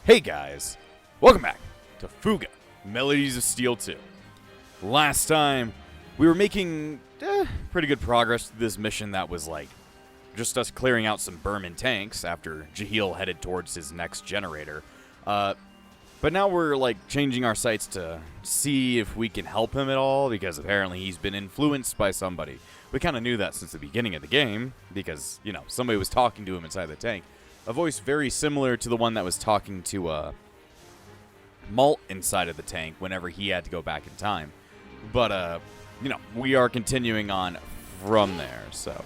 Hey guys, welcome back to Fuga, Melodies of Steel 2. Last time, we were making pretty good progress to this mission that was like just us clearing out some Burman tanks after Jahil headed towards his next generator. But now we're like changing our sights to see if we can help him at all, because apparently he's been influenced by somebody. We kind of knew that since the beginning of the game, because, you know, somebody was talking to him inside the tank. A voice very similar to the one that was talking to Malt inside of the tank whenever he had to go back in time. But, you know, we are continuing on from there, so.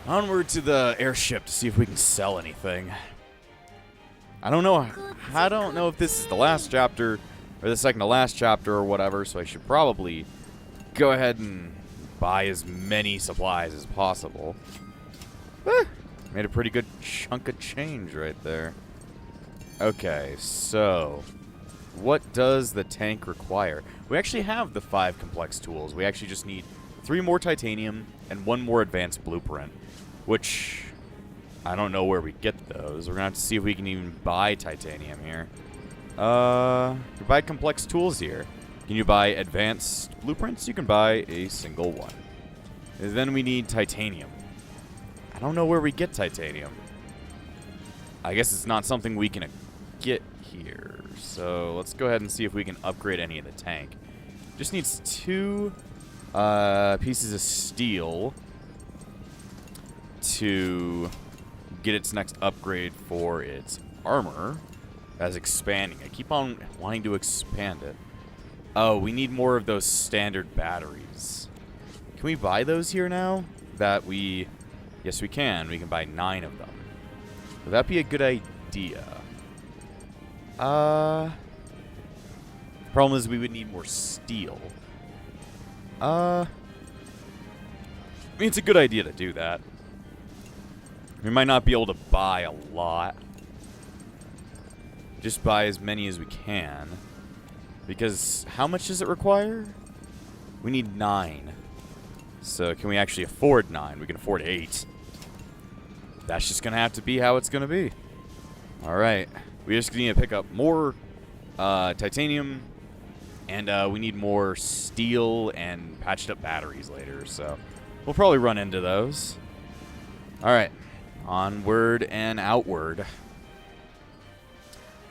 Onward to the airship to see if we can sell anything. I don't know if this is the last chapter or the second to last chapter or whatever, so I should probably go ahead and buy as many supplies as possible. Made a pretty good chunk of change right there. Okay, so what does the tank require? We actually have the 5 complex tools. We actually just need 3 more titanium and 1 more advanced blueprint, which I don't know where we get those. We're gonna have to see if we can even buy titanium here. You buy complex tools here. Can you buy advanced blueprints? You can buy a single one. And then we need titanium. I don't know where we get titanium. I guess it's not something we can get here. So let's go ahead and see if we can upgrade any of the tank. Just needs 2 pieces of steel to get its next upgrade for its armor as expanding. I keep on wanting to expand it. Oh, we need more of those standard batteries. Can we buy those here now? Yes, we can. We can buy 9 of them. Would that be a good idea? Problem is we would need more steel. I mean, it's a good idea to do that. We might not be able to buy a lot. Just buy as many as we can. Because how much does it require? We need 9. So can we actually afford 9? We can afford 8. That's just going to have to be how it's going to be. Alright. We just need to pick up more titanium. And we need more steel and patched up batteries later. So we'll probably run into those. Alright. Onward and outward.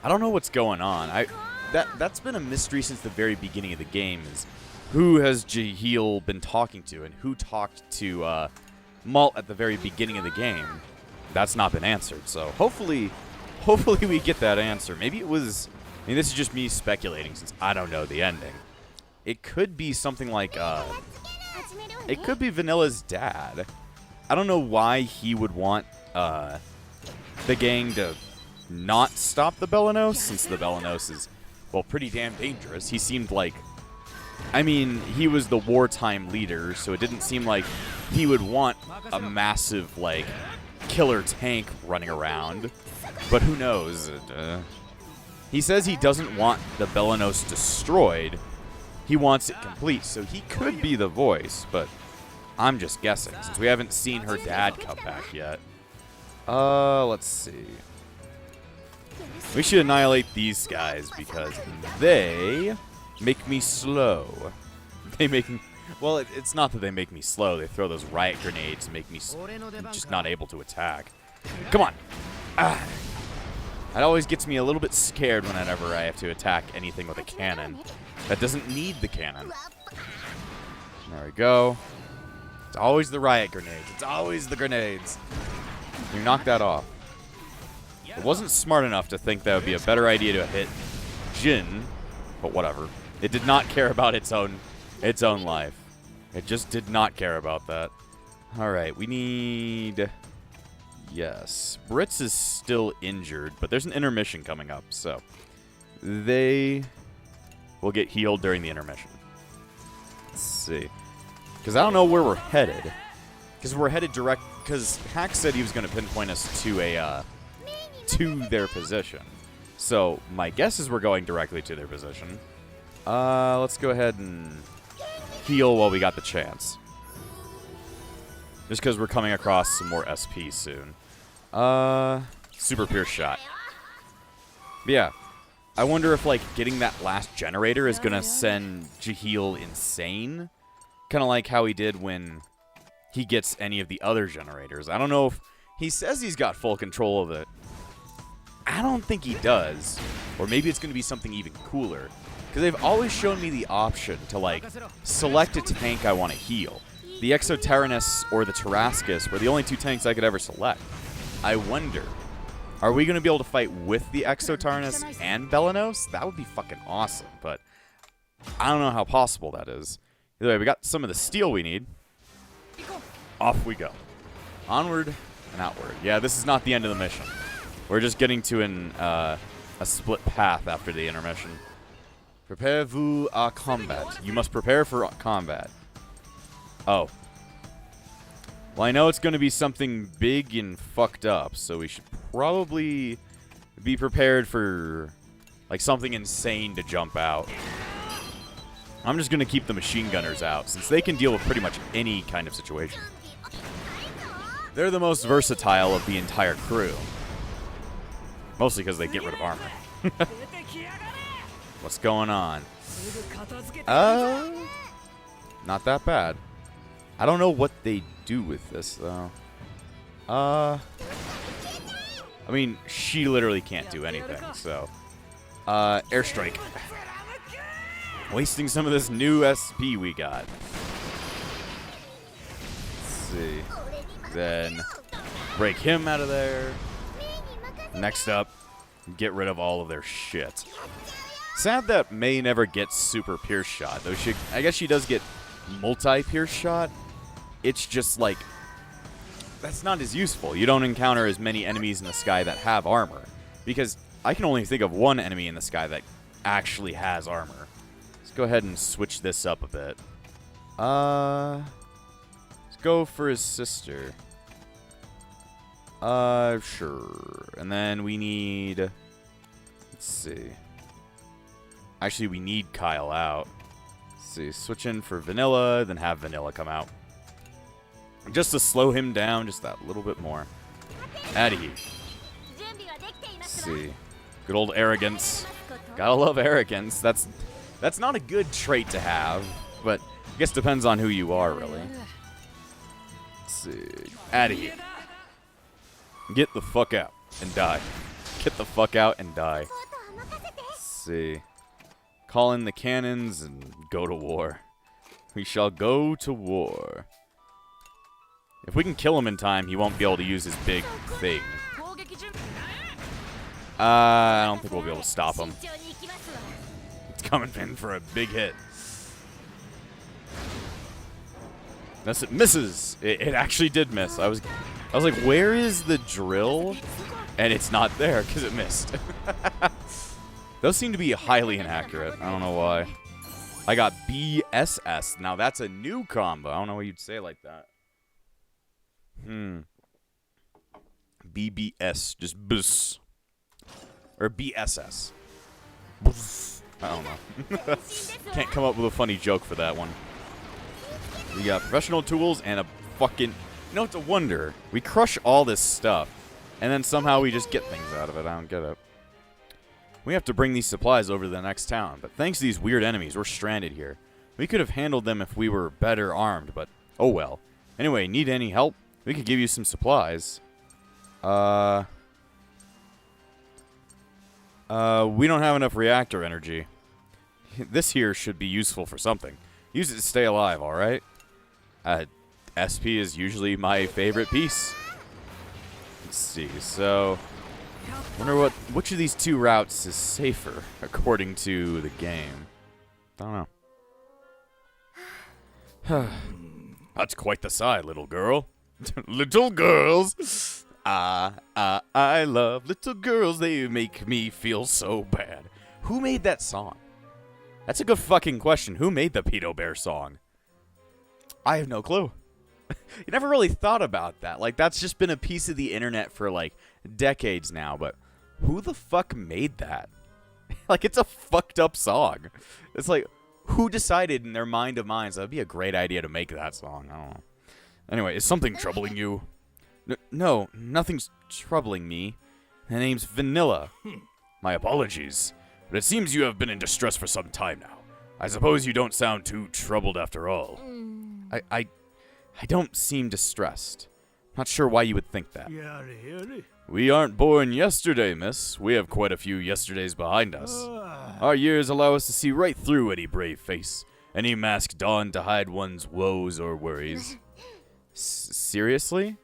I don't know what's going on. That's been a mystery since the very beginning of the game, is who has Jahil been talking to, and who talked to Malt at the very beginning of the game. That's not been answered, so hopefully we get that answer. Maybe it was, I mean, this is just me speculating since I don't know the ending. It could be something like, it could be Vanilla's dad. I don't know why he would want the gang to not stop the Belenos, since the Belenos is, well, pretty damn dangerous. He seemed like, I mean, he was the wartime leader, so it didn't seem like he would want a massive, like, killer tank running around. But who knows? He says he doesn't want the Belenos destroyed. He wants it complete, so he could be the voice, but I'm just guessing, since we haven't seen her dad come back yet. Let's see. We should annihilate these guys, because they make me slow. They make me... Well, it's not that they make me slow. They throw those riot grenades and make me just not able to attack. Come on. That always gets me a little bit scared whenever I have to attack anything with a cannon that doesn't need the cannon. There we go. It's always the riot grenades. It's always the grenades. You knock that off. It wasn't smart enough to think that would be a better idea to hit Jin, but whatever. It did not care about its own life. It just did not care about that. Alright, we need... Yes. Britz is still injured, but there's an intermission coming up, so they will get healed during the intermission. Let's see. Because I don't know where we're headed. Because we're headed direct... Because Hack said he was going to pinpoint us to their position. So my guess is we're going directly to their position. Let's go ahead and heal while we got the chance. Just because we're coming across some more SP soon. Super Pierce Shot. But yeah, I wonder if, like, getting that last generator is going to send Jaheel insane. Kind of like how he did when he gets any of the other generators. I don't know if... He says he's got full control of it. I don't think he does. Or maybe it's going to be something even cooler. Because they've always shown me the option to, like, select a tank I want to heal. The Exoterranus or the Tarrascus were the only 2 tanks I could ever select. I wonder, are we going to be able to fight with the Exoterranus and Belenos? That would be fucking awesome, but I don't know how possible that is. Either way, we got some of the steel we need. Off we go. Onward and outward. Yeah, this is not the end of the mission. We're just getting to a split path after the intermission. Prepare-vous à combat. You must prepare for combat. Oh. Well, I know it's going to be something big and fucked up, so we should probably be prepared for, like, something insane to jump out. I'm just going to keep the machine gunners out, since they can deal with pretty much any kind of situation. They're the most versatile of the entire crew. Mostly because they get rid of armor. What's going on? Not that bad. I don't know what they do with this, though. I mean, she literally can't do anything, so. Airstrike. Wasting some of this new SP we got. Let's see. Then break him out of there. Next up, get rid of all of their shit. Sad that May never gets super pierce shot, though I guess she does get multi-pierce shot. It's just like, that's not as useful. You don't encounter as many enemies in the sky that have armor. Because I can only think of one enemy in the sky that actually has armor. Let's go ahead and switch this up a bit. Let's go for his sister. Sure. And then we need... Let's see. Actually, we need Kyle out. Let's see. Switch in for Vanilla, then have Vanilla come out. Just to slow him down just that little bit more. Out of here. Let's see. Good old arrogance. Gotta love arrogance. That's not a good trait to have, but I guess depends on who you are, really. Let's see. Out of here. Get the fuck out and die. Get the fuck out and die. Let's see. Call in the cannons and go to war. We shall go to war. If we can kill him in time, he won't be able to use his big thing. I don't think we'll be able to stop him. It's coming in for a big hit. Thus it misses. It actually did miss. I was like, where is the drill? And it's not there because it missed. Those seem to be highly inaccurate. I don't know why. I got BSS. Now that's a new combo. I don't know what you'd say like that. BBS. Just bus. Or BSS. Bus. I don't know. Can't come up with a funny joke for that one. We got professional tools and a fucking... You know, it's a wonder. We crush all this stuff, and then somehow we just get things out of it. I don't get it. We have to bring these supplies over to the next town, but thanks to these weird enemies, we're stranded here. We could have handled them if we were better armed, but oh well. Anyway, need any help? We could give you some supplies. We don't have enough reactor energy. This here should be useful for something. Use it to stay alive, alright? SP is usually my favorite piece. Let's see, so... wonder which of these two routes is safer, according to the game. Don't know. That's quite the sight, little girl. Little girls! I love little girls, they make me feel so bad. Who made that song? That's a good fucking question. Who made the Pedo Bear song? I have no clue. You never really thought about that. Like, that's just been a piece of the internet for, like, decades now. But who the fuck made that? Like, it's a fucked up song. It's like, who decided in their mind of minds that would be a great idea to make that song? I don't know. Anyway, is something troubling you? No, nothing's troubling me. My name's Vanilla. My apologies, but it seems you have been in distress for some time now. I suppose you don't sound too troubled after all. I don't seem distressed. Not sure why you would think that. We aren't born yesterday, miss. We have quite a few yesterdays behind us. Our years allow us to see right through any brave face, any mask donned to hide one's woes or worries. Seriously?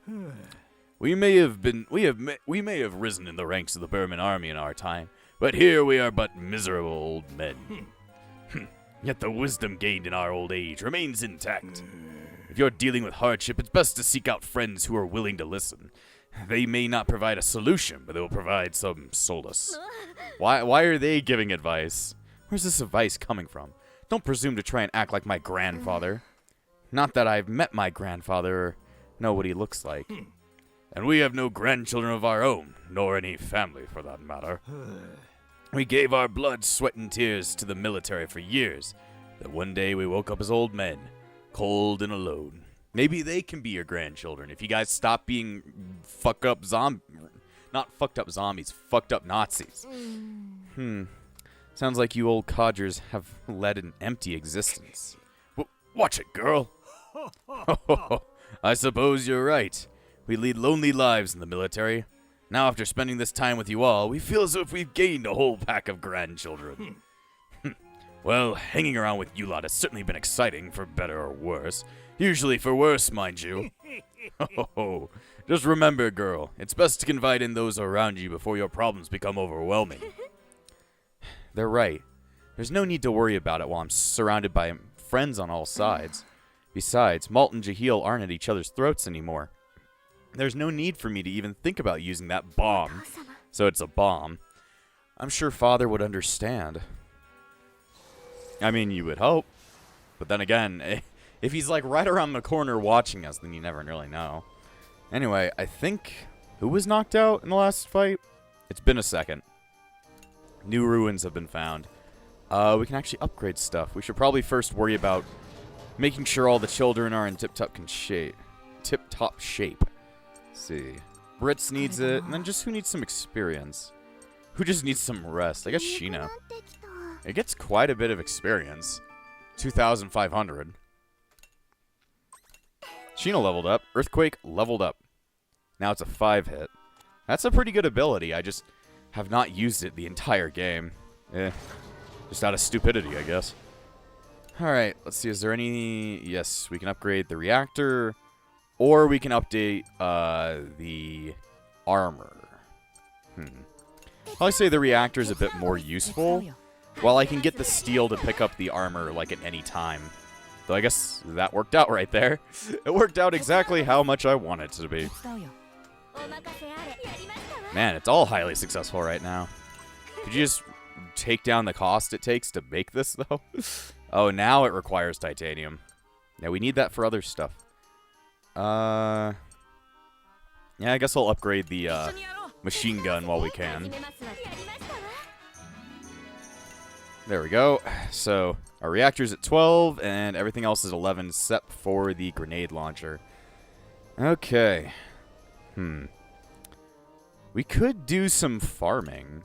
We may have risen in the ranks of the Burman army in our time, but here we are but miserable old men. Yet the wisdom gained in our old age remains intact. If you're dealing with hardship, it's best to seek out friends who are willing to listen. They may not provide a solution, but they will provide some solace. Why are they giving advice? Where's this advice coming from? Don't presume to try and act like my grandfather. Not that I've met my grandfather or know what he looks like. And we have no grandchildren of our own, nor any family for that matter. We gave our blood, sweat, and tears to the military for years. Then one day we woke up as old men, cold and alone. Maybe they can be your grandchildren if you guys stop being fucked up not fucked up zombies, fucked up Nazis. Sounds like you old codgers have led an empty existence. Watch it, girl. I suppose you're right. We lead lonely lives in the military. Now, after spending this time with you all, we feel as if we've gained a whole pack of grandchildren. Well, hanging around with you lot has certainly been exciting, for better or worse. Usually for worse, mind you. Just remember, girl, it's best to confide in those around you before your problems become overwhelming. They're right. There's no need to worry about it while I'm surrounded by friends on all sides. Besides, Malt and Jahil aren't at each other's throats anymore. There's no need for me to even think about using that bomb. So it's a bomb. I'm sure Father would understand. I mean, you would hope. But then again, if he's like right around the corner watching us, then you never really know. Anyway, I think... Who was knocked out in the last fight? It's been a second. New ruins have been found. We can actually upgrade stuff. We should probably first worry about making sure all the children are in tip-top shape. Tip-top shape. Let's see. Brits needs it, and then just who needs some experience? Who just needs some rest? I guess Sheena. It gets quite a bit of experience. 2,500. Sheena leveled up. Earthquake leveled up. Now it's a 5-hit. That's a pretty good ability. I just have not used it the entire game. Just out of stupidity, I guess. Alright, let's see. Is there any... Yes, we can upgrade the reactor. Or we can update the armor. I'll say the reactor is a bit more useful. While I can get the steel to pick up the armor like at any time. Though I guess that worked out right there. It worked out exactly how much I want it to be. Man, it's all highly successful right now. Could you just take down the cost it takes to make this, though? Oh, now it requires titanium. Yeah, we need that for other stuff. Yeah, I guess I'll upgrade the machine gun while we can. There we go. So, our reactor's at 12, and everything else is 11, except for the grenade launcher. Okay. We could do some farming.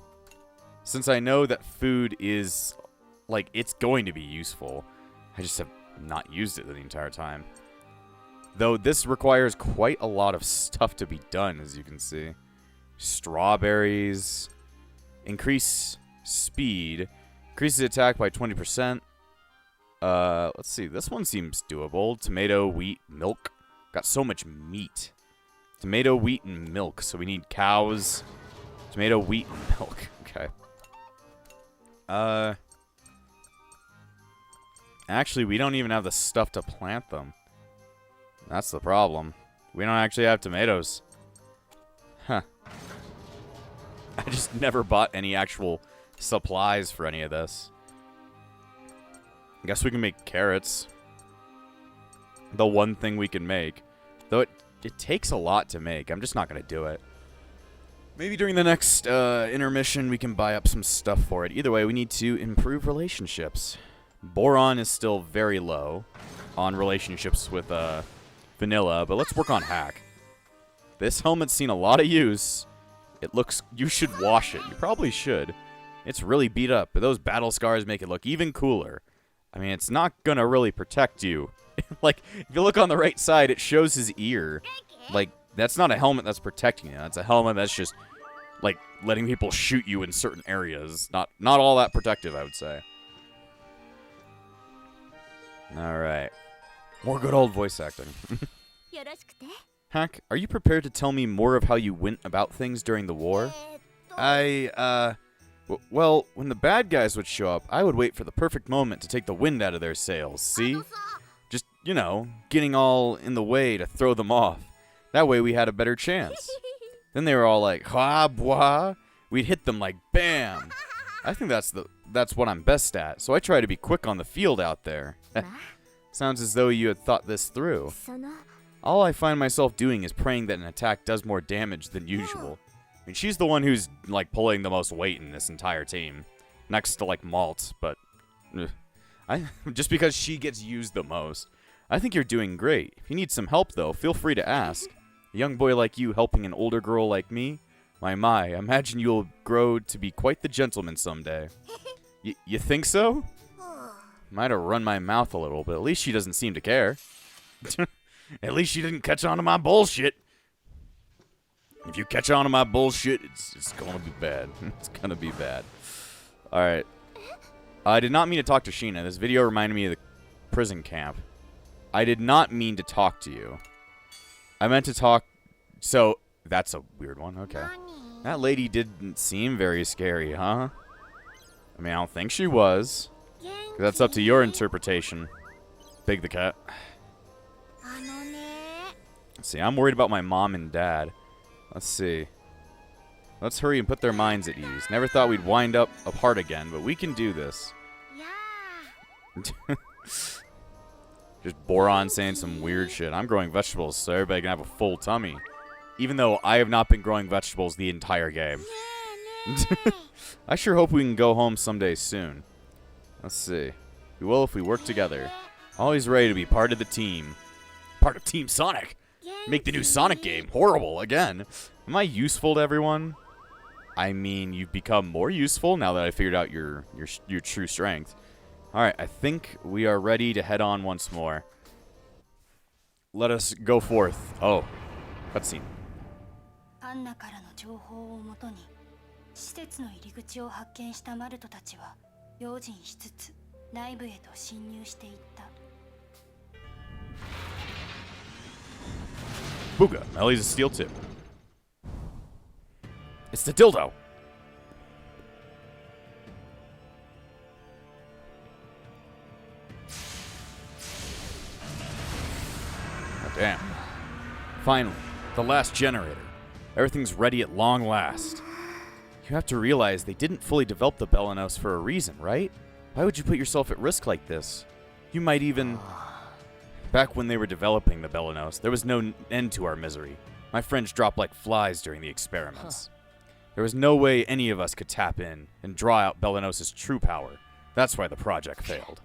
Since I know that food is, like, it's going to be useful. I just have not used it the entire time. Though this requires quite a lot of stuff to be done, as you can see. Strawberries. Increase speed. Increases attack by 20%. Let's see. This one seems doable. Tomato, wheat, milk. Got so much meat. Tomato, wheat, and milk. So we need cows. Tomato, wheat, and milk. Okay. Actually, we don't even have the stuff to plant them. That's the problem. We don't actually have tomatoes. Huh. I just never bought any actual supplies for any of this. I guess we can make carrots. The one thing we can make. Though it takes a lot to make. I'm just not going to do it. Maybe during the next intermission we can buy up some stuff for it. Either way, we need to improve relationships. Boron is still very low on relationships with vanilla, but let's work on hack. This helmet's seen a lot of use. It looks... You should wash it. You probably should. It's really beat up, but those battle scars make it look even cooler. I mean, it's not gonna really protect you. Like, if you look on the right side, it shows his ear. Like, that's not a helmet that's protecting you. That's a helmet that's just, like, letting people shoot you in certain areas. Not all that protective, I would say. Alright. More good old voice acting. Hack, are you prepared to tell me more of how you went about things during the war? Well, when the bad guys would show up, I would wait for the perfect moment to take the wind out of their sails, see? Just, you know, getting all in the way to throw them off. That way we had a better chance. Then they were all like, ha, boah. We'd hit them like, bam. I think that's what I'm best at, so I try to be quick on the field out there. Sounds as though you had thought this through. All I find myself doing is praying that an attack does more damage than usual. I mean, she's the one who's, like, pulling the most weight in this entire team. Next to, like, Malt, but... just because she gets used the most. I think you're doing great. If you need some help, though, feel free to ask. A young boy like you helping an older girl like me? My, imagine you'll grow to be quite the gentleman someday. You think so? Might have run my mouth a little, but at least she doesn't seem to care. At least she didn't catch on to my bullshit. If you catch on to my bullshit, it's gonna be bad. It's gonna be bad. Alright. I did not mean to talk to Sheena. This video reminded me of the prison camp. I did not mean to talk to you. I meant to talk... So, that's a weird one. Okay. That lady didn't seem very scary, huh? I mean, I don't think she was. That's up to your interpretation. Big the cat. See, I'm worried about my mom and dad. Let's see. Let's hurry and put their minds at ease. Never thought we'd wind up apart again, but we can do this. Just Boron saying some weird shit. I'm growing vegetables so everybody can have a full tummy. Even though I have not been growing vegetables the entire game. I sure hope we can go home someday soon. Let's see. We will if we work together. Always ready to be part of the team. Part of Team Sonic. Make the new Sonic game horrible again. Am I useful to everyone? I mean, you've become more useful now that I figured out your true strength. Alright, I think we are ready to head on once more. Let us go forth. Oh, cutscene. Hana からの情報をもとに施設の入り口を発見したマルトたちは用心しつつ内部へと侵入していった。Fuga, Melodies a steel tip. It's the dildo. Oh, damn. Finally, the last generator. Everything's ready at long last. You have to realize they didn't fully develop the Belenos for a reason, right? Why would you put yourself at risk like this? You might even... Back when they were developing the Belenos, there was no end to our misery. My friends dropped like flies during the experiments. There was no way any of us could tap in and draw out Belenos' true power. That's why the project failed.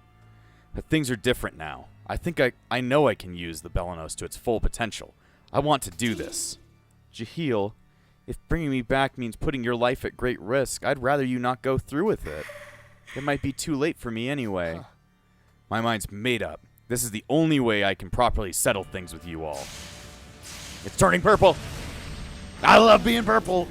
But things are different now. I think I know I can use the Belenos to its full potential. I want to do this. Jahil, if bringing me back means putting your life at great risk, I'd rather you not go through with it. It might be too late for me anyway. My mind's made up. This is the only way I can properly settle things with you all. It's turning purple! I love being purple!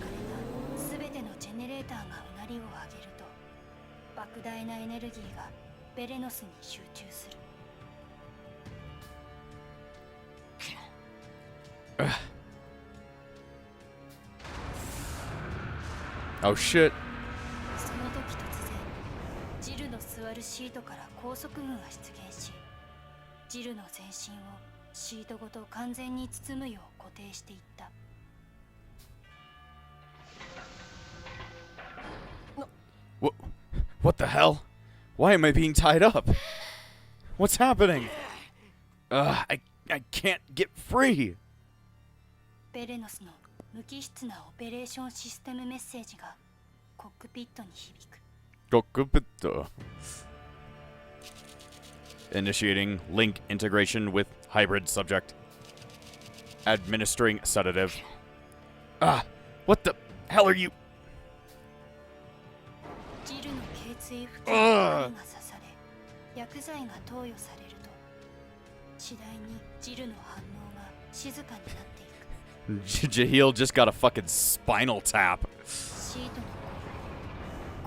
Oh shit. その時突然、ジルの座るシートから高速雲が出現し、ジルの全身をシートごと完全に包むよう固定していった。What the hell? Why am I being tied up? What's happening? I can't get free. ベレノスの無機質なオペレーションシステムメッセージがコックピットに響く。Cockpit. Initiating link integration with hybrid subject. Administering sedative. What the hell are you? 水付近に針が刺され薬剤が投与されると次第にジルの反応が静かになっていく。 Jahil just got a fucking spinal tap. シートの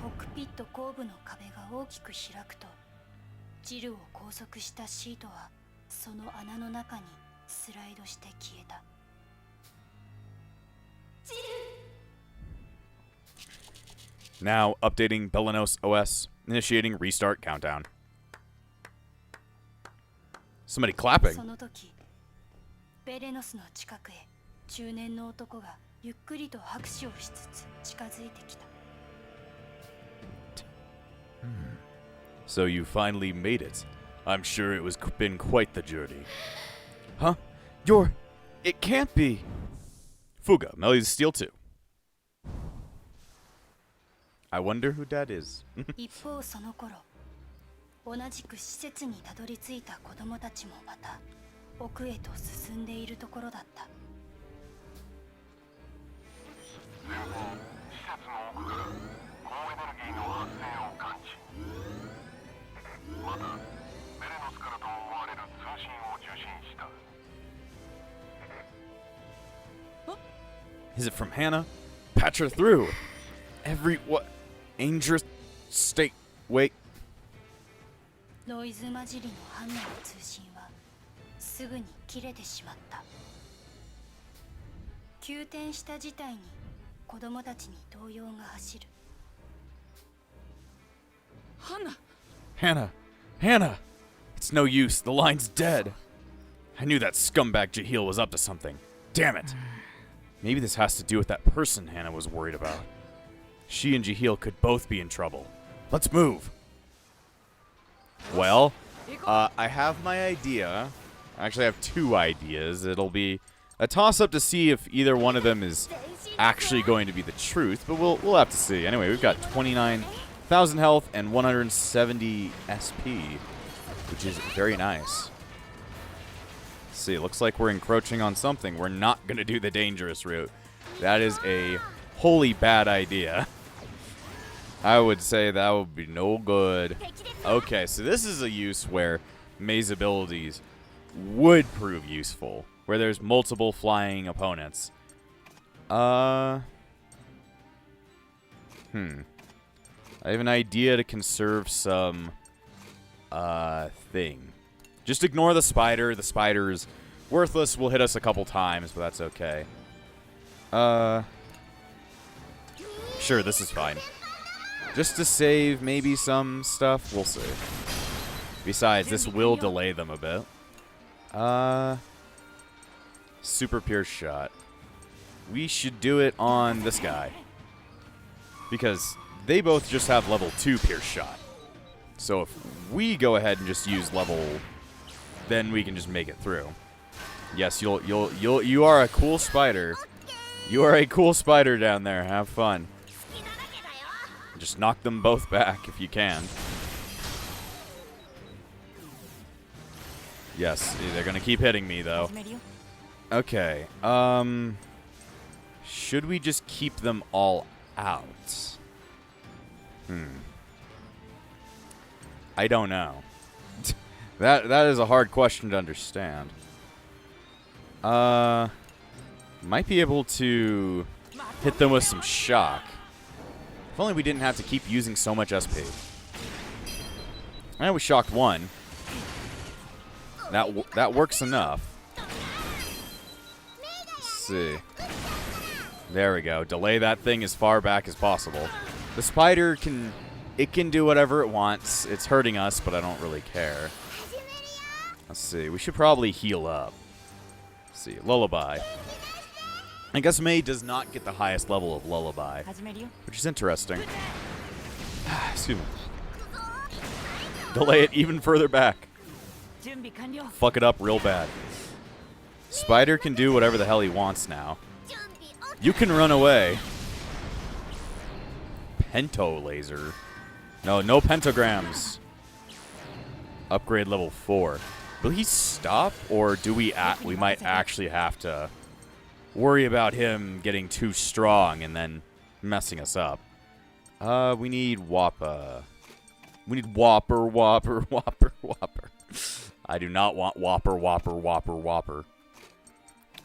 コックピット後部の壁が大きく開くとジルを拘束したシートはその穴の中にスライドして消えた。Now updating Belenos OS, initiating restart countdown. Somebody clapping. その時ベレノスの近くへ中年の男がゆっくりと拍手をしつつ近づいてきた。 So you finally made it. I'm sure it was been quite the journey. Huh? It can't be. Fuga, Melodies Steel 2. I wonder who that is. 一方その頃同じく施設にたどり着いた子供たちもまた奥へと進んでいるところだった。Is it from Hana? Patch her through. What? Dangerous state. Wait. ノイズ混じりのハンナの通信はすぐに切れてしまった。急転した事態に子供たちに動揺が走る。Hana! It's no use. The line's dead. I knew that scumbag Jahil was up to something. Damn it. Maybe this has to do with that person Hana was worried about. She and Jahil could both be in trouble. Let's move. Well, I have my idea. Actually, I have two ideas. It'll be a toss-up to see if either one of them is actually going to be the truth, but we'll have to see. Anyway, we've got 29,000 health and 170 SP, which is very nice. Let's see, it looks like we're encroaching on something. We're not going to do the dangerous route. That is a wholly bad idea. I would say that would be no good. Okay, so this is a use where Mei's abilities would prove useful, where there's multiple flying opponents. I have an idea to conserve some thing. Just ignore the spider. The spider's worthless. Will hit us a couple times, but that's okay. Sure, this is fine. Just to save maybe some stuff. We'll see. Besides, this will delay them a bit. Super Pierce Shot. We should do it on this guy. Because they both just have level 2 Pierce Shot. So if we go ahead and just use level, then we can just make it through. Yes, you are a cool spider. You are a cool spider down there. Have fun. Just knock them both back if you can. Yes, they're gonna keep hitting me though. Okay. Should we just keep them all out? I don't know. That is a hard question to understand. Might be able to hit them with some shock. If only we didn't have to keep using so much SP. And we shocked one. That works enough. Let's see. There we go. Delay that thing as far back as possible. The spider can do whatever it wants. It's hurting us, but I don't really care. Let's see. We should probably heal up. Let's see. Lullaby. I guess Mei does not get the highest level of Lullaby, which is interesting. Excuse me. Delay it even further back. Fuck it up real bad. Spider can do whatever the hell he wants now. You can run away. Pento laser. No pentagrams. Upgrade level 4. Will he stop, or do we might actually have to worry about him getting too strong and then messing us up? We need Wappa. We need Whopper, Whopper, Whopper, Whopper. I do not want Whopper, Whopper, Whopper, Whopper.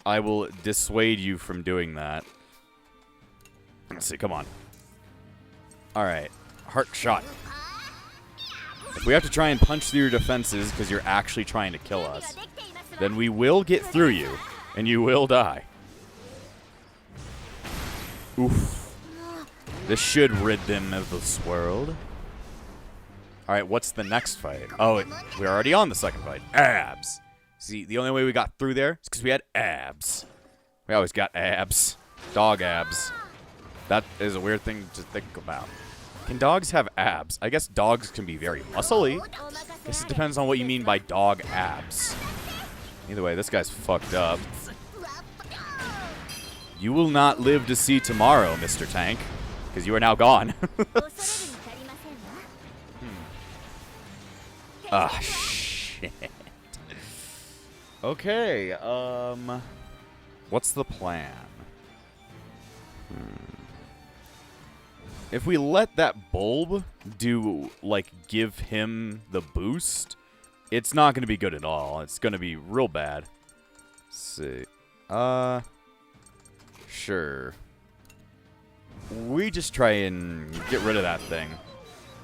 I will dissuade you from doing that. Let's see, come on. Alright, heart shot. If we have to try and punch through your defenses because you're actually trying to kill us, then we will get through you, and you will die. Oof. This should rid them of this world. Alright, what's the next fight? Oh, we're already on the second fight. Abs. See, the only way we got through there is because we had abs. We always got abs. Dog abs. That is a weird thing to think about. Can dogs have abs? I guess dogs can be very muscly. I guess it depends on what you mean by dog abs. Either way, this guy's fucked up. You will not live to see tomorrow, Mr. Tank, because you are now gone. Ah, shit. Okay, what's the plan? If we let that bulb do, like, give him the boost, it's not going to be good at all. It's going to be real bad. Let's see. Sure. We just try and get rid of that thing.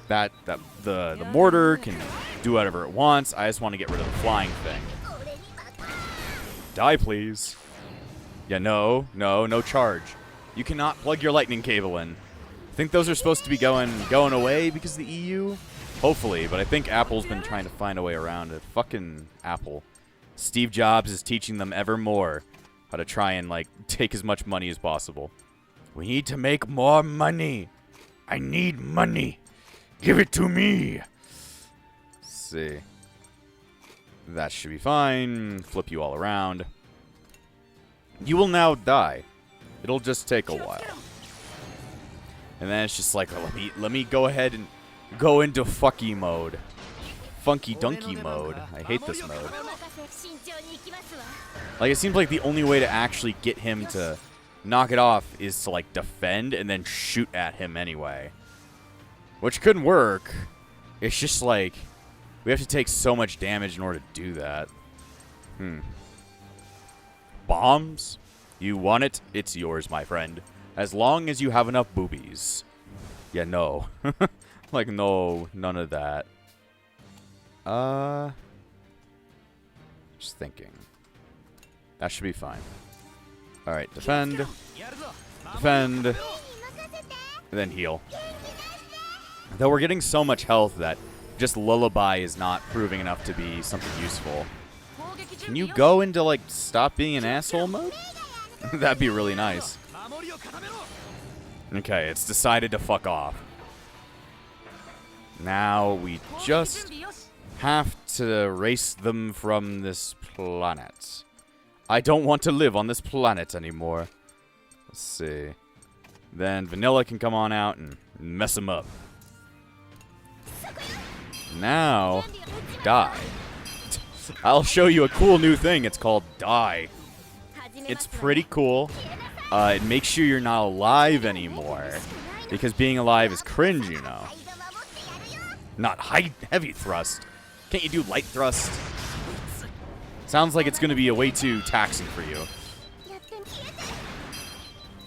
The mortar can do whatever it wants. I just want to get rid of the flying thing. Die, please. Yeah, no charge. You cannot plug your lightning cable in. I think those are supposed to be going away because of the EU? Hopefully, but I think Apple's been trying to find a way around it. Fucking Apple. Steve Jobs is teaching them ever more how to try and, like, take as much money as possible. We need to make more money. I need money. Give it to me. Let's see. That should be fine. Flip you all around. You will now die. It'll just take a while. And then it's just like, let me go ahead and go into fucky mode. Funky dunky mode. I hate this mode. Like, it seems like the only way to actually get him to knock it off is to, like, defend and then shoot at him anyway. Which couldn't work. It's just like, we have to take so much damage in order to do that. Bombs? You want it? It's yours, my friend. As long as you have enough boobies. Yeah, no. Like, no, none of that. Just thinking. That should be fine. Alright, defend. Defend. And then heal. Though we're getting so much health that just Lullaby is not proving enough to be something useful. Can you go into, like, stop being an asshole mode? That'd be really nice. Okay, it's decided to fuck off. Now we just have to erase them from this planet. I don't want to live on this planet anymore. Let's see. Then Vanilla can come on out and mess them up. Now, die. I'll show you a cool new thing. It's called Die. It's pretty cool. It makes sure you're not alive anymore. Because being alive is cringe, you know. Not heavy thrust. Can't you do light thrust? Sounds like it's going to be way too taxing for you.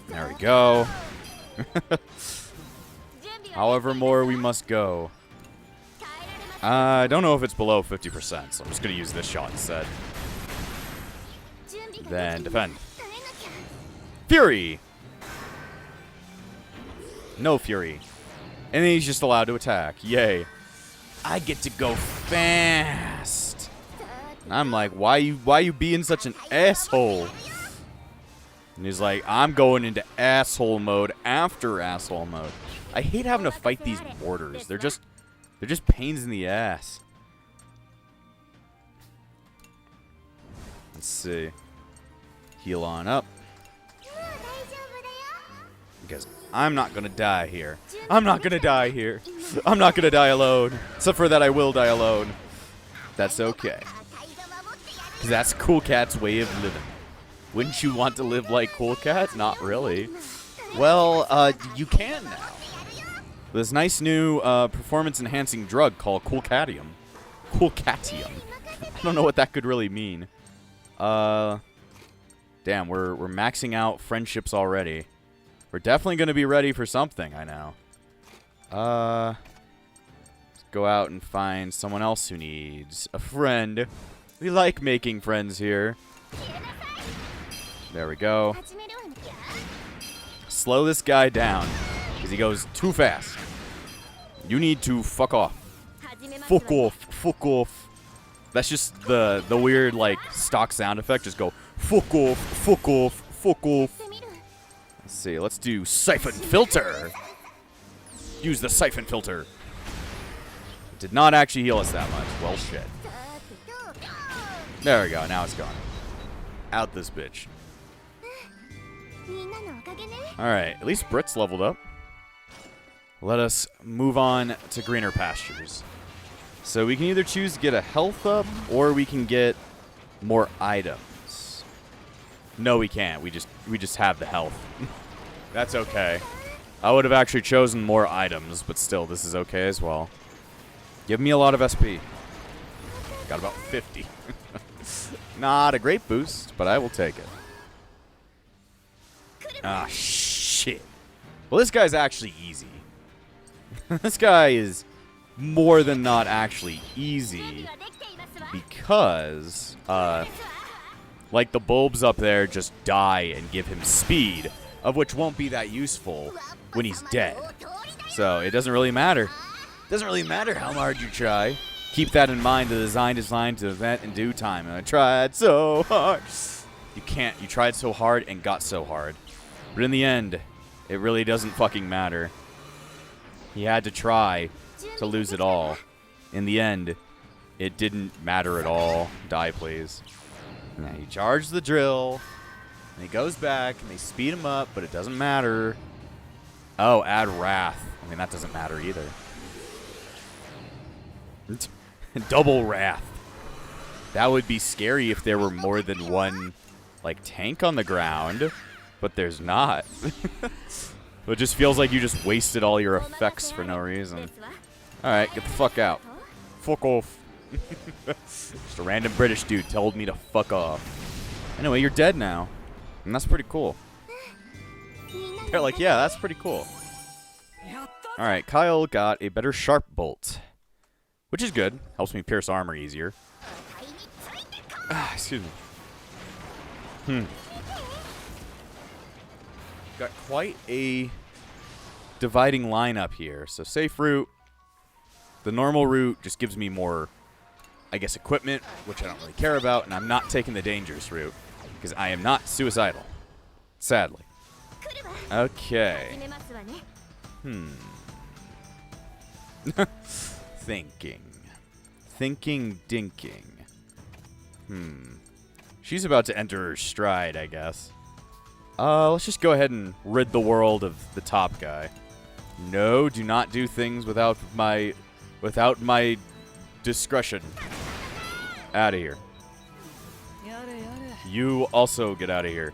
There we go. However more we must go. I don't know if it's below 50%, so I'm just going to use this shot instead. Then defend. Fury! No Fury. And then he's just allowed to attack. Yay. I get to go fast. I'm like, why you being such an asshole? And he's like, I'm going into asshole mode after asshole mode. I hate having to fight these mortars. They're just pains in the ass. Let's see. Heal on up. Because I'm not going to die here. I'm not going to die here. I'm not going to die alone. Except for that I will die alone. That's okay. Because that's Cool Cat's way of living. Wouldn't you want to live like Cool Cat? Not really. Well, you can now. This nice new performance-enhancing drug called Coolcatium. Coolcatium. I don't know what that could really mean. Damn, we're maxing out friendships already. We're definitely going to be ready for something, I know. Let's go out and find someone else who needs a friend. We like making friends here. There we go. Slow this guy down, because he goes too fast. You need to fuck off. Fuck off. Fuck off. That's just the weird, like, stock sound effect. Just go, fuck off, fuck off, fuck off. Let's see. Let's do siphon filter. Use the siphon filter. It did not actually heal us that much. Well, shit. There we go. Now it's gone. Out this bitch. Alright, at least Brit's leveled up. Let us move on to greener pastures. So we can either choose to get a health up, or we can get more items. No, we can't. We just have the health. That's okay. I would have actually chosen more items, but still, this is okay as well. Give me a lot of SP. Got about 50. Not a great boost, but I will take it. Ah, shit. Well, this guy's actually easy. This guy is more than not actually easy because, like, the bulbs up there just die and give him speed, of which won't be that useful when he's dead. So it doesn't really matter. It doesn't really matter how hard you try. Keep that in mind. The design designed to event in due time. And I tried so hard. You can't. You tried so hard and got so hard. But in the end, it really doesn't fucking matter. He had to try to lose it all. In the end, it didn't matter at all. Die, please. Now he charged the drill, and he goes back, and they speed him up, but it doesn't matter. Oh, add wrath. I mean, that doesn't matter either. Double wrath. That would be scary if there were more than one, like, tank on the ground. But there's not. It just feels like you just wasted all your effects for no reason. Alright, get the fuck out. Fuck off. Just a random British dude told me to fuck off. Anyway, you're dead now. And that's pretty cool. They're like, yeah, that's pretty cool. Alright, Kyle got a better sharp bolt. Which is good. Helps me pierce armor easier. Excuse me. Got quite a dividing lineup here. So safe route. The normal route just gives me more, I guess, equipment, which I don't really care about. And I'm not taking the dangerous route because I am not suicidal. Sadly. Okay. Thinking. Thinking dinking. She's about to enter her stride, I guess. Let's just go ahead and rid the world of the top guy. No, do not do things without my discretion. Out of here. You also get out of here.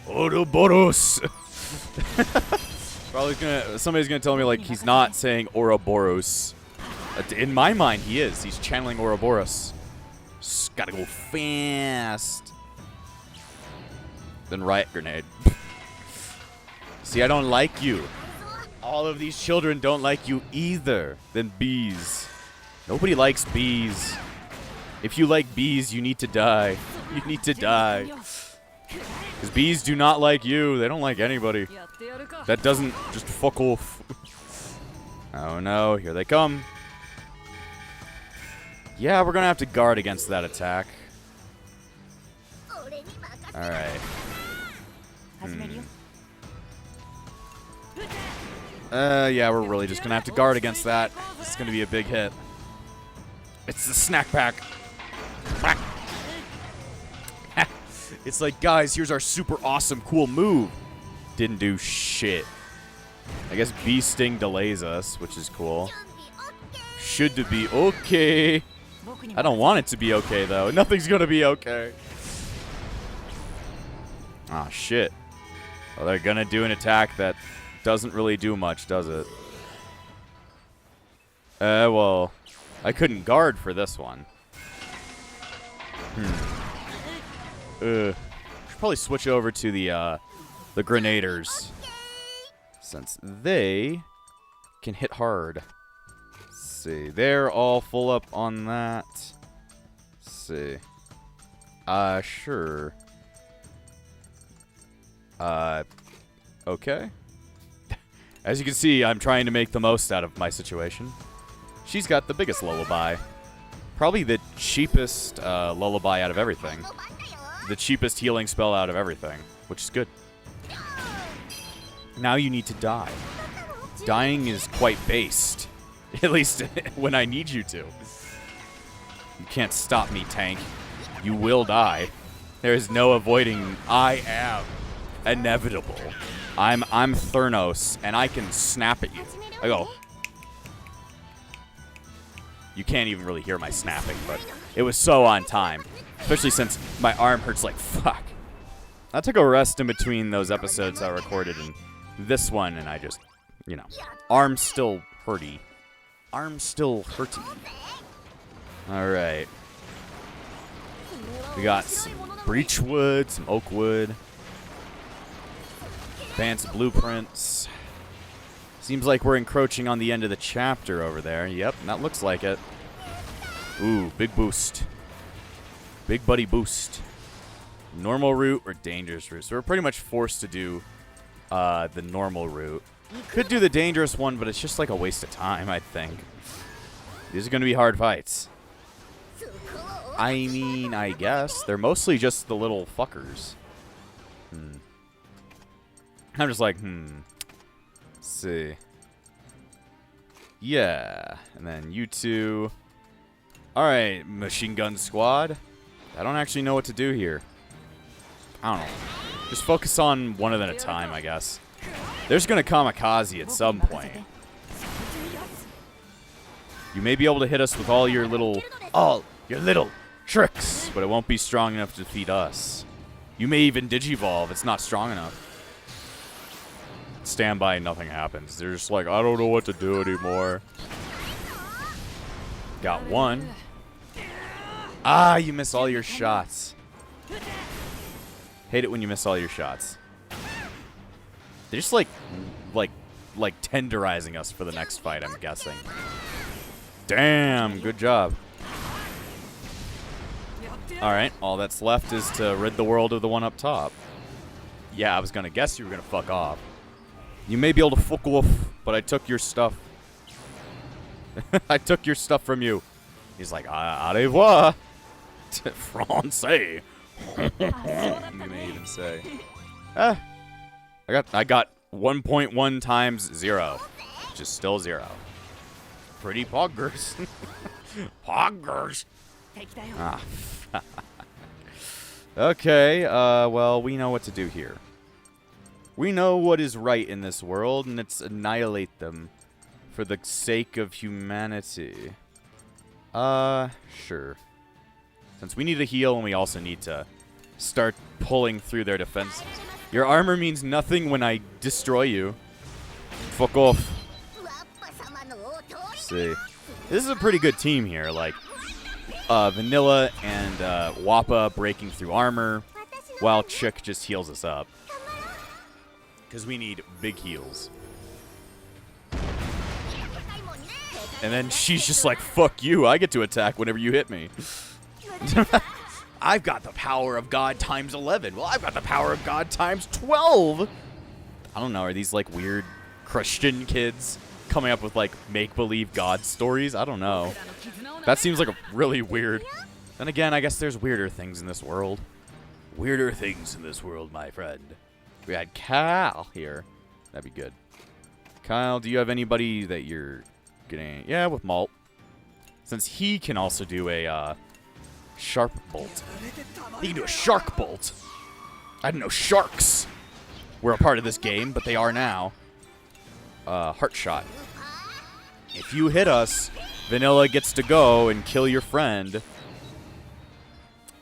Ouroboros. Somebody's gonna tell me like he's not saying Ouroboros. In my mind, he is. He's channeling Ouroboros. Just gotta go fast. Then riot grenade. See, I don't like you. All of these children don't like you either. Then bees. Nobody likes bees. If you like bees, you need to die. You need to die. Because bees do not like you. They don't like anybody. That doesn't just fuck off. Oh no, here they come. Yeah, we're gonna have to guard against that attack. Alright. Yeah, we're really just gonna have to guard against that. It's gonna be a big hit. It's the snack pack. It's like, guys, here's our super awesome, cool move. Didn't do shit. I guess Bee Sting delays us, which is cool. Should to be okay. I don't want it to be okay, though. Nothing's gonna be okay. Ah, shit. Well, they're gonna do an attack that doesn't really do much, does it? Well, I couldn't guard for this one. Should probably switch over to the grenaders, since they can hit hard. Let's see, they're all full up on that. Let's see. Sure. Okay. As you can see, I'm trying to make the most out of my situation. She's got the biggest lullaby. Probably the cheapest lullaby out of everything. The cheapest healing spell out of everything, which is good. Now you need to die. Dying is quite based. At least when I need you to. You can't stop me, tank. You will die. There is no avoiding. I am inevitable. I'm Thurnos, and I can snap at you. I go. You can't even really hear my snapping, but it was so on time. Especially since my arm hurts like fuck. I took a rest in between those episodes I recorded and this one, and I just, you know, arm's still hurty. Arm's still hurty. Alright. We got some breach wood, some oak wood. Advanced blueprints. Seems like we're encroaching on the end of the chapter over there. Yep, that looks like it. Ooh, big boost. Big buddy boost. Normal route or dangerous route. So we're pretty much forced to do the normal route. Could do the dangerous one, but it's just like a waste of time, I think. These are going to be hard fights. I mean, I guess. They're mostly just the little fuckers. I'm just like, Let's see. Yeah. And then you two. Alright, machine gun squad. I don't actually know what to do here. I don't know. Just focus on one of them at a time, I guess. There's going to kamikaze at some point. You may be able to hit us with all your little tricks, but it won't be strong enough to defeat us. You may even digivolve. It's not strong enough. Stand by, nothing happens. They're just like, I don't know what to do anymore. Got one. Ah, you miss all your shots. Hate it when you miss all your shots. They're just like tenderizing us for the next fight, I'm guessing. Damn, good job. Alright, all that's left is to rid the world of the one up top. Yeah, I was gonna guess you were gonna fuck off. You may be able to fuck off, but I took your stuff. I took your stuff from you. He's like, au revoir. Francais. You may even say. I got 1.1 times 0, which is still 0. Pretty poggers. Poggers. Ah. Okay, well, we know what to do here. We know what is right in this world, and it's annihilate them for the sake of humanity. Sure. Since we need to heal, and we also need to start pulling through their defenses. Your armor means nothing when I destroy you. Fuck off. Let's see. This is a pretty good team here, like Vanilla and Wappa breaking through armor, while Chick just heals us up. Because we need big heals. And then she's just like, fuck you, I get to attack whenever you hit me. I've got the power of God times 11. Well, I've got the power of God times 12. I don't know, are these like weird Christian kids coming up with like make-believe God stories? I don't know. That seems like a really weird. Then again, I guess there's weirder things in this world. Weirder things in this world, my friend. We had Kyle here. That'd be good. Kyle, do you have anybody that you're getting? Yeah, with Malt. Since he can also do a sharp bolt. He can do a shark bolt. I didn't know sharks were a part of this game, but they are now. Heart shot. If you hit us, Vanilla gets to go and kill your friend.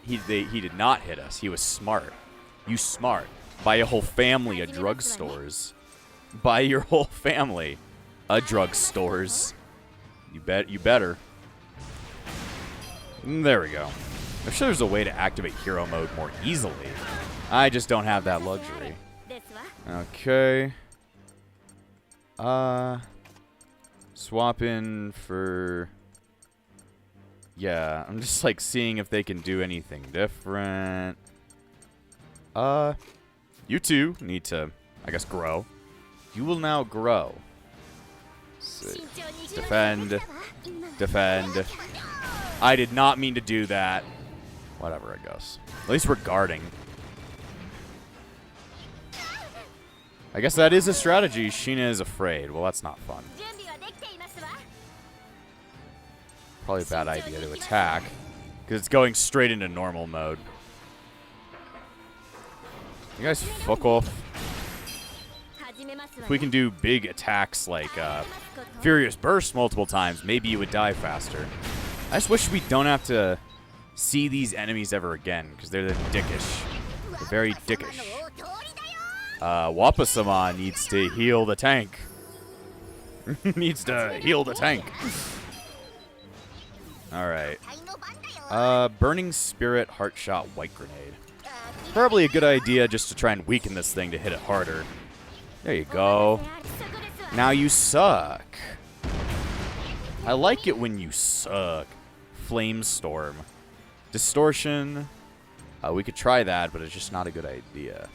He did not hit us. He was smart. You smart. Buy a whole family of drugstores. by your whole family. Drugstores. You better. There we go. I'm sure there's a way to activate hero mode more easily. I just don't have that luxury. Okay. Swap in for... Yeah, I'm just like seeing if they can do anything different. You two need to, I guess, grow. You will now grow. Let's see. Defend. Defend. I did not mean to do that. Whatever, I guess. At least we're guarding. I guess that is a strategy. Sheena is afraid. Well, that's not fun. Probably a bad idea to attack, because it's going straight into normal mode. You guys fuck off. If we can do big attacks like Furious Burst multiple times, maybe you would die faster. I just wish we don't have to see these enemies ever again, because they're dickish. They're very dickish. Wappa-sama needs to heal the tank. Needs to heal the tank. Alright. Burning Spirit, Heart Shot, White Grenade. Probably a good idea just to try and weaken this thing to hit it harder. There you go. Now you suck. I like it when you suck. Flame Storm. Distortion. We could try that, but it's just not a good idea.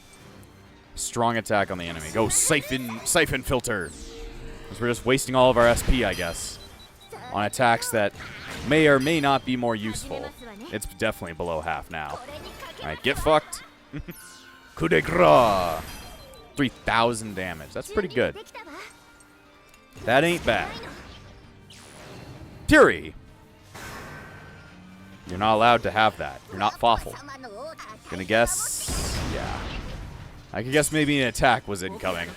Strong attack on the enemy. Go Siphon Filter. Because we're just wasting all of our SP, I guess, on attacks that may or may not be more useful. It's definitely below half now. Alright, get fucked. Coup de grace. 3,000 damage. That's pretty good. That ain't bad. Fury. You're not allowed to have that. You're not Fawful. Gonna guess... Yeah. I could guess maybe an attack was incoming.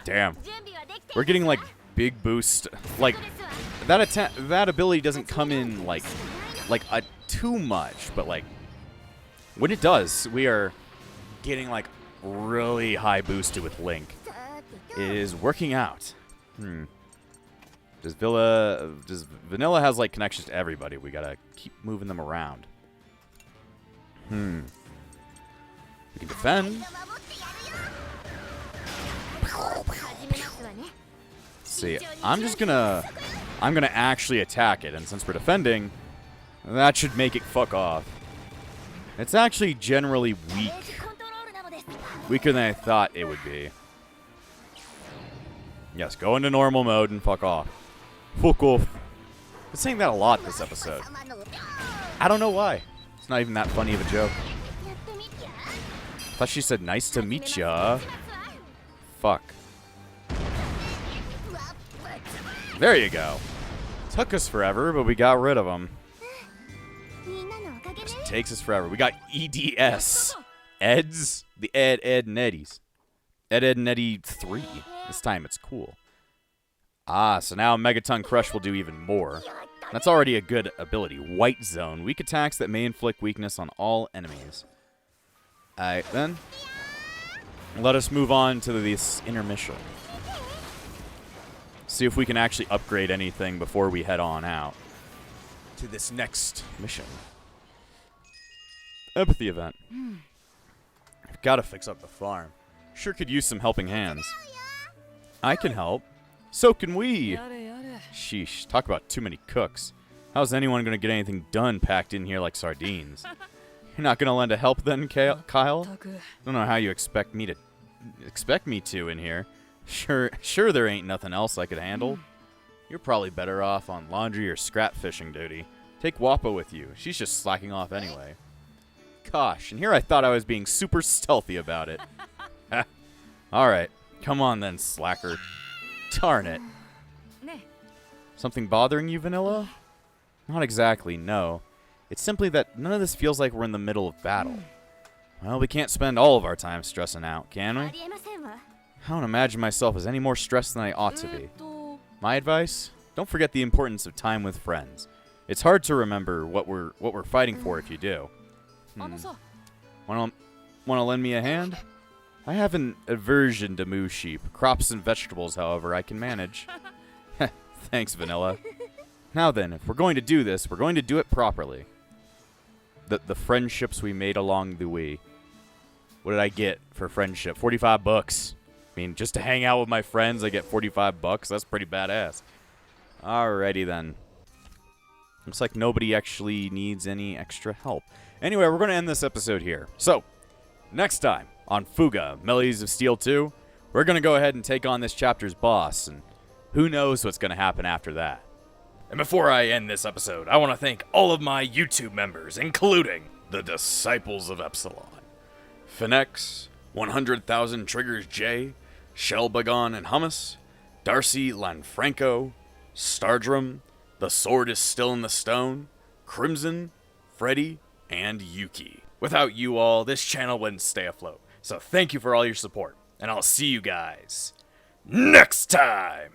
Damn. We're getting, like, big boost. Like, that ability doesn't come in, like too much. But, like, when it does, we are getting, like, really high boosted with Link. It is working out. Does Vanilla has, like, connections to everybody? We gotta keep moving them around. We can defend. Let's see, I'm gonna actually attack it, and since we're defending, that should make it fuck off. It's actually generally weak. Weaker than I thought it would be. Yes, go into normal mode and fuck off. Fuck off. I've been saying that a lot this episode. I don't know why. It's not even that funny of a joke. I thought she said nice to meet ya. Fuck. There you go. Took us forever, but we got rid of them. Just takes us forever. We got EDS. Eds. The Ed, and Eddies. Ed, and Eddie 3. This time it's cool. Ah, so now Megaton Crush will do even more. That's already a good ability. White Zone. Weak attacks that may inflict weakness on all enemies. Alright, then. Let us move on to this intermission. See if we can actually upgrade anything before we head on out to this next mission. Empathy event. I've got to fix up the farm. Sure could use some helping hands. I can help. So can we. Sheesh, talk about too many cooks. How's anyone going to get anything done packed in here like sardines? You're not going to lend a help then, Kyle? Don't know how you expect me to in here. Sure there ain't nothing else I could handle. You're probably better off on laundry or scrap fishing duty. Take Wappa with you. She's just slacking off anyway. Gosh, and here I thought I was being super stealthy about it. Alright, come on then, slacker. Darn it. Something bothering you, Vanilla? Not exactly, no. It's simply that none of this feels like we're in the middle of battle. Well, we can't spend all of our time stressing out, can we? I don't imagine myself as any more stressed than I ought to be. My advice? Don't forget the importance of time with friends. It's hard to remember what we're fighting for if you do. Wanna lend me a hand? I have an aversion to moo sheep. Crops and vegetables, however, I can manage. Thanks, Vanilla. Now then, if we're going to do this, we're going to do it properly. The friendships we made along the way. What did I get for friendship? 45 bucks. I mean, just to hang out with my friends, I get 45 bucks. That's pretty badass. Alrighty then. Looks like nobody actually needs any extra help. Anyway, we're going to end this episode here. So, next time on Fuga, Melodies of Steel 2, we're going to go ahead and take on this chapter's boss, and who knows what's going to happen after that. And before I end this episode, I want to thank all of my YouTube members, including the Disciples of Epsilon, Finex, 100,000 Triggers J, Shellbagon and Hummus, Darcy Lanfranco, Stardrum, The Sword is Still in the Stone, Crimson, Freddy, and Yuki. Without you all, this channel wouldn't stay afloat. So thank you for all your support, and I'll see you guys next time!